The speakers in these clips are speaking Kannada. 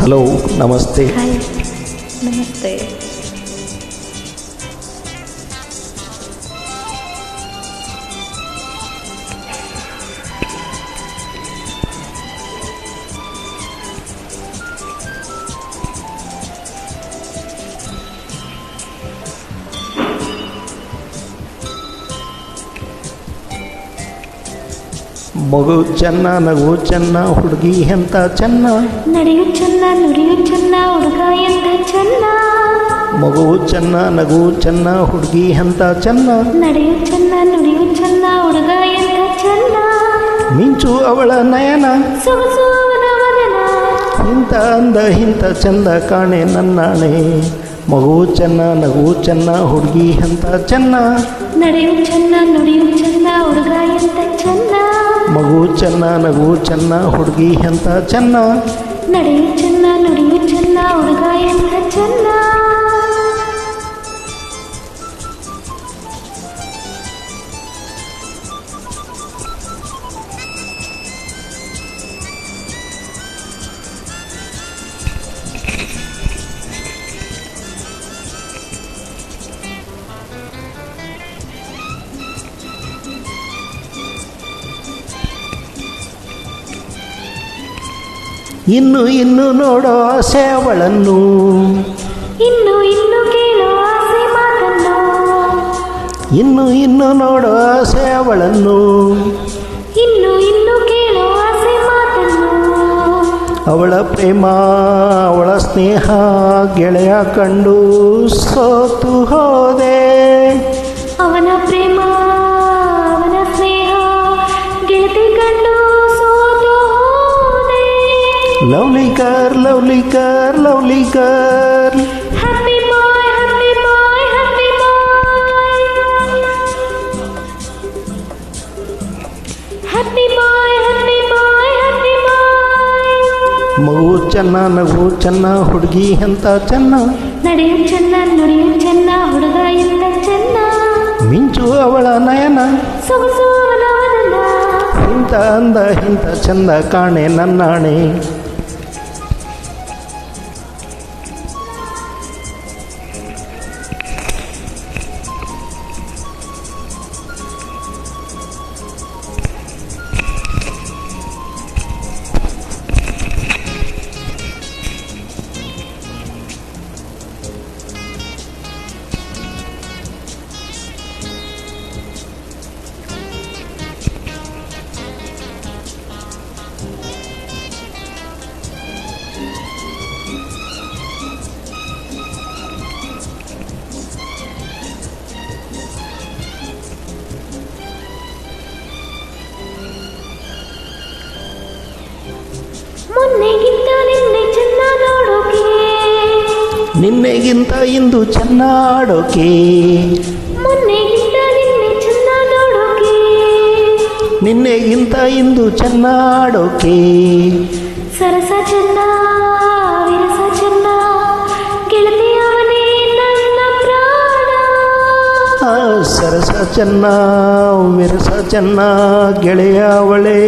ಹಲೋ, ನಮಸ್ತೆ. ಹಾಯ್, ನಮಸ್ತೆ. ಮಗು ಚೆನ್ನ, ನಗು ಚೆನ್ನ, ಹುಡುಗಿ ಎಂತ ಚೆನ್ನ. ನಡೆಯು ಚೆನ್ನ, ನುಡಿಯು ಚೆನ್ನ, ಹುಡುಗ ಎಂತ ಚೆನ್ನ. ಮಗು ಚೆನ್ನ, ನಗು ಚೆನ್ನ, ಹುಡುಗಿ ಎಂತ ಚೆನ್ನ. ನಡೆಯು ಚೆನ್ನ, ನುಡಿಯು ಚೆನ್ನ, ಹುಡುಗ ಎಂತ ಚೆನ್ನ. ಮಿಂಚು ಅವಳ ನಯನ, ಸೊಗಸು ಅವನ ವದನ. ಇಂಥ ಅಂದ ಇಂಥ ಚಂದ ಕಾಣೆ ನನ್ನಾಣೆ. ಮಗು ಚೆನ್ನ, ನಗು ಚೆನ್ನ, ಹುಡುಗಿ ಎಂತ ಚೆನ್ನ. ನಡೆಯು ಚೆನ್ನ, ನುಡಿಯು ಚೆನ್ನ, ಹುಡುಗ ಎಂತ ಚೆನ್ನ. ಮಗು ಚೆನ್ನ, ನಗು ಚೆನ್ನ, ಹುಡುಗಿ ಎಂತ ಚೆನ್ನ. ನಡೆಯು ಚೆನ್ನ, ನುಡಿಯು ಚೆನ್ನ, ಹುಡುಗ ಎಂತ ಚೆನ್ನ. ಇನ್ನು ಇನ್ನು ನೋಡೋ ಆಸೆ ಅವಳನ್ನು, ಇನ್ನು ಇನ್ನು ಕೇಳೋ ಆಸೆ ಮಾತನ್ನು. ಇನ್ನು ಇನ್ನು ನೋಡೋ ಆಸೆ ಅವಳನ್ನು. ಇನ್ನು ಇನ್ನು ಕೇಳೋ ಆಸೆ ಮಾತನ್ನು. ಅವಳ ಪ್ರೇಮ, ಅವಳ ಸ್ನೇಹ ಗೆಳೆಯ ಕಂಡು ಸೋತು ಹೋದೆ. ಅವನ ಪ್ರೇಮ, ಅವನ ಸ್ನೇಹ ಗೆಳತಿ ಕಂಡು ಸೋತು ಹೋದೆ. Lovely girl, lovely girl, lovely girl. Happy boy, happy boy, happy boy. Happy boy, happy boy, happy boy. ಮಗು ಚೆನ್ನ, ನಗು ಚೆನ್ನ, ಹುಡುಗಿ ಎಂತ ಚೆನ್ನ. ನಡೆಯು ಚೆನ್ನ, ನುಡಿಯು ಚೆನ್ನ, ಹುಡುಗ ಎಂತ ಚೆನ್ನ. ಮಿಂಚು ಅವಳ ನಯನ, ಸೊಗಸು ಅವನ ವದನ. ಇಂಥ ಅಂದ ಇಂಥ ಚಂದ ಕಾಣೆ ನನ್ನಾಣೆ. ಮೊನ್ನೆಗಿಂತ ನಿನ್ನೆ ಚೆನ್ನ ನೋಡೋಕೆ. ನಿನ್ನೆಗಿಂತ ಇಂದು ಚೆನ್ನ ಆಡೋಕೆ. ಮೊನ್ನೆಗಿಂತ ನಿನ್ನೆ ಚೆನ್ನ ನೋಡೋಕೆ. ನಿನ್ನೆಗಿಂತ ಇಂದು ಚೆನ್ನ ಆಡೋಕೆ. ಸರಸ ಚೆನ್ನ, ವಿರಸ ಚೆನ್ನ, ಗೆಳತಿ ಅವನೇ ನನ್ನ ಪ್ರಾಣ. ಆ ಸರಸ ಚೆನ್ನ, ವಿರಸ ಚೆನ್ನ, ಗೆಳೆಯ ಅವಳೇ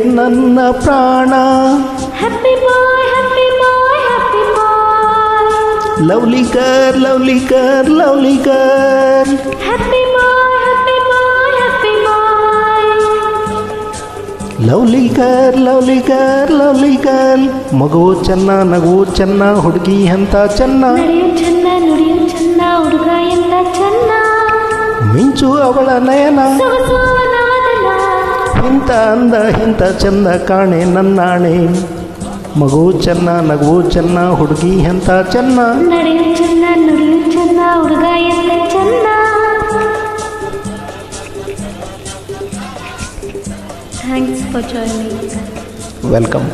ನನ್ನ ಪ್ರಾಣ. Happy boy, happy boy, happy boy. Lovely girl, lovely girl, lovely girl. Happy boy, happy boy, happy boy. Lovely girl, lovely girl, lovely girl. ಮಗು ಚೆನ್ನ, ನಗು ಚೆನ್ನ, ಹುಡುಗಿ ಎಂತ ಚೆನ್ನ. ನಡೆಯು ಚೆನ್ನ, ನುಡಿಯು ಚೆನ್ನ, ಹುಡುಗ ಎಂತ ಚೆನ್ನ. ಮಿಂಚು ಅವಳ ನಯನ, ಸೊಗಸು ಅವನ ವದನ. ಇಂಥ ಅಂದ ಇಂಥ ಚಂದ ಕಾಣೆ ನನ್ನಾಣೆ. ಮಗು ಚೆನ್ನ, ನಗು ಚೆನ್ನ, ಹುಡುಗಿ ಎಂತ ಚೆನ್ನ. ನಡೆಯು ಚೆನ್ನ, ನುಡಿಯು ಚೆನ್ನ, ಹುಡುಗ ಎಂತ ಚೆನ್ನ. Thanks for joining. ವೆಲ್ಕಮ್.